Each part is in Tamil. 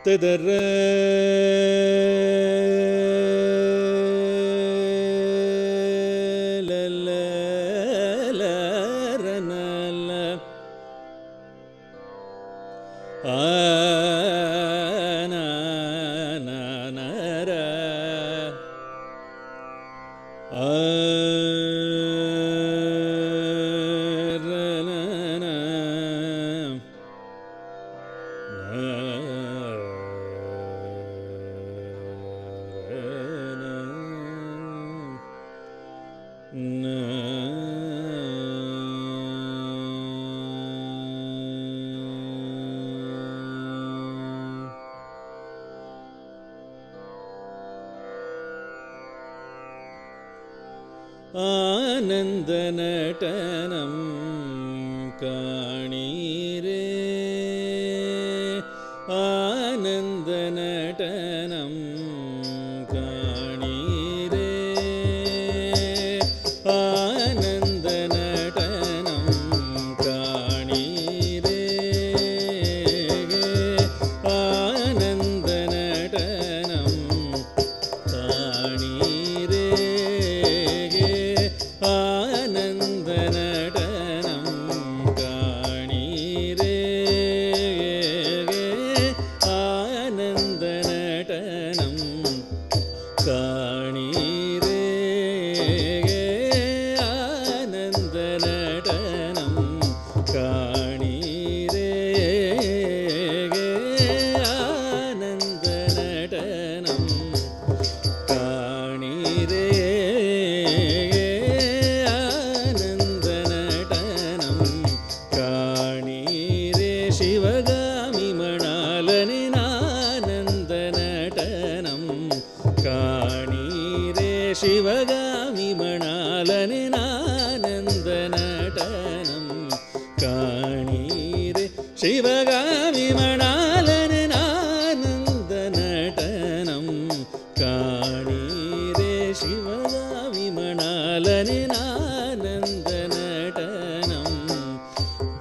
ததர ஆனந்தநடனம் காணீரே ஆனந்தநடனம் காணீரே ஆனந்தநடனம் காணீரே ஆனந்தநடனம் காணீரே சிவகாமி மணாலனே ஆனந்தநடனம் காணீரே சிவகாமி மணாலனே ஆனந்தநடனம் காணீரே சிவகாமி மணாலனே ஆனந்தநடனம் காணீரே சிவகாமி மணாலனே ஆனந்தநடனம்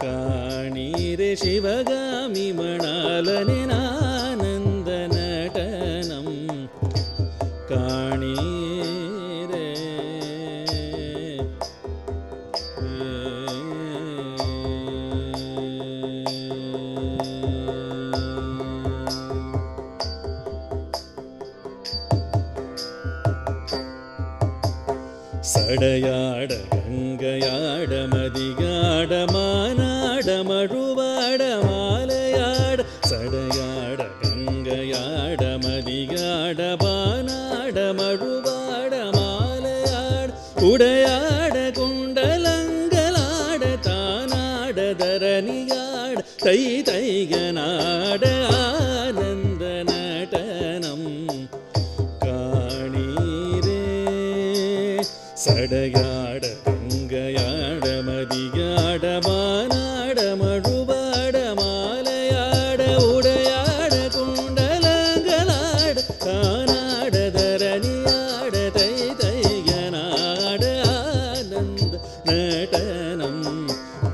காணீரே சிவகாமி மணாலனே ஆனந்தநடனம் காணீரே சடையாட கங்கையாட மதியாட மானாட மழுவாட மாலையாட சடையாட கங்கையாட மதியாட மானாட மழுவாட மாலையாட உடையாட குண்டலங்களாட தானாட தரணியாட தை தைகனாட ஆனந்தநடனம் காணீரே சடையாட கங்கையாட மதியாட மானாட மழுவாட மாலையாட உடையாட குண்டலங்களாட தானாட தரணியாட தை தைகனாட ஆனந்த நடனம்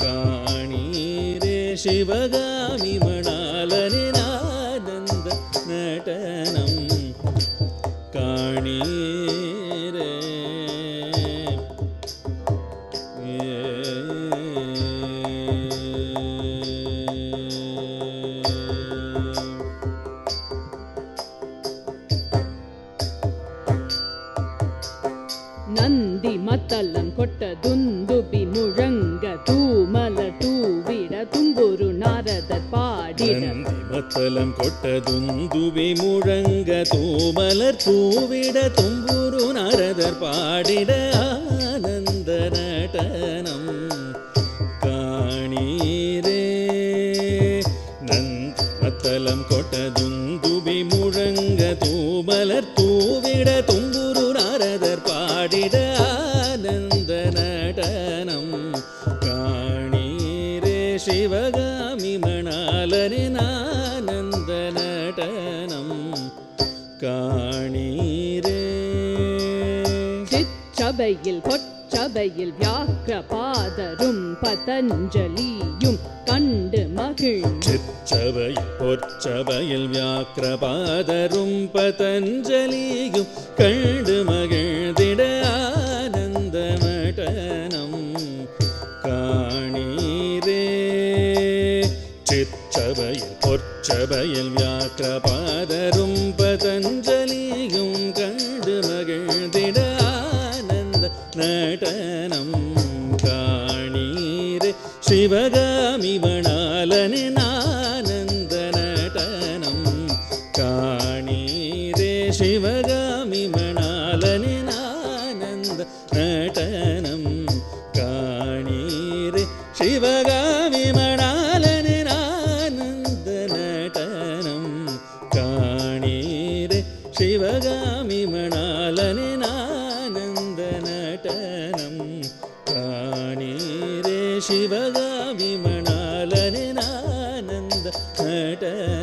காணீரே சிவகாமி மணாலனே ஆனந்த நடனம் காணீரே நந்தி மத்தளம் கொட்ட துந்துபி முழங்க தூமல தூவிட தும்புரு நாரதர் பாடிட நந்தி மத்தளம் கொட்ட துந்துபி முழங்க தூமலர் தூவிட தும்புரு நாரதர் பாடிட ஆனந்தநடனம் காணீரே நந்தி மத்தளம் கொட்ட துந்துபி முழங்க தூமலர் தூவிட தும்புரு நாரதர் பாடிட ஆனந்தநடனம் காணீரே சிவகாமி மணாலனே ஆனந்தநடனம் காணீரே சிற்றபையில் பொற்றபையில் வியாக்கிரபாதரும் பதஞ்சலியும் கண்டு மகிழ் சிற்றவையில் பொற்சபையில் வியாக்கிரபாதரும் பதஞ்சலியும் கண்டு மகிழ்ந்திட ஆனந்த நடனம் காணீரே. சிற்றவையில் பொற்சபையில் வியாக்கிரபாதரும் பதஞ்சலியும் கண்டு மகிழ்ந்திட ஆனந்த நடனம் காணீரே. சிவகாமி மணாலனின் ஆனந்த நடனம் காணீரே. சிவகாமி மணாலனின் ஆனந்த நடனம் காணீரே. சிவகாமி மணாலனின் ஆனந்த நடனம் காணீரே. சிவகாமி மணாலனின் ஆனந்த நடனம் காணீரே. சிவகாமி மணாலனின் ஆனந்த நடனம்